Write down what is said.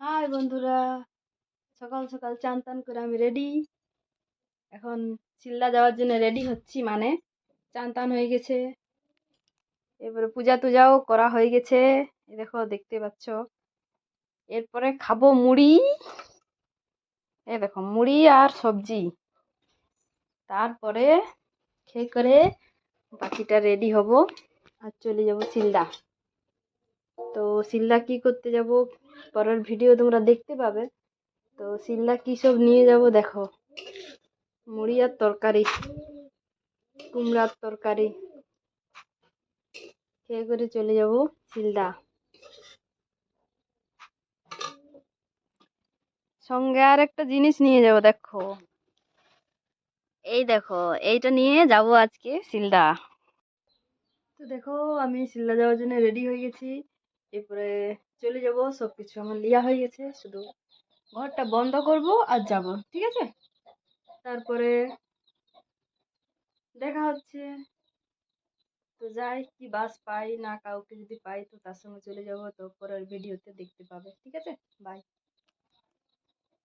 High বন্ধুরা, সকাল সকাল চান টান করে আমি রেডি। এখন সিল্লা যাওয়ার জন্য রেডি হচ্ছি, মানে চান টান হয়ে গেছে, এবারে পূজা টুজাও করা হয়ে গেছে। এই দেখো, দেখতে পাচ্ছ। এরপরে খাবো মুড়ি। এই দেখো, মুড়ি আর সবজি। তারপরে খেয়ে করে বাকিটা রেডি হব আর চলে যাব সিলদা। তো সিলদা কি করতে যাব, পরের ভিডিও তোমরা দেখতে পাবে। তো সিলদা কি সব নিয়ে যাব দেখো। মুড়ি আর তরকারি, কুমড়ার তরকারি খেয়ে করে চলে যাব সিলদা। সঙ্গে আর একটা জিনিস নিয়ে যাব, দেখো। এই দেখো, এইটা নিয়ে যাব আজকে সিলদা। তো দেখো, আমি সিলদা যাওয়ার জন্য রেডি হয়ে গেছি। এরপরে চলে যাব, সবকিছু আমার লিয়া হয়ে গেছে, শুধু ঘরটা বন্ধ করব আর যাব, ঠিক আছে? তারপরে দেখা হচ্ছে। তো যাই, কি বাস পাই না কাউকে যদি পাই তো তার সঙ্গে চলে যাব। তো পরের ভিডিওতে দেখতে পাবে, ঠিক আছে? বাই।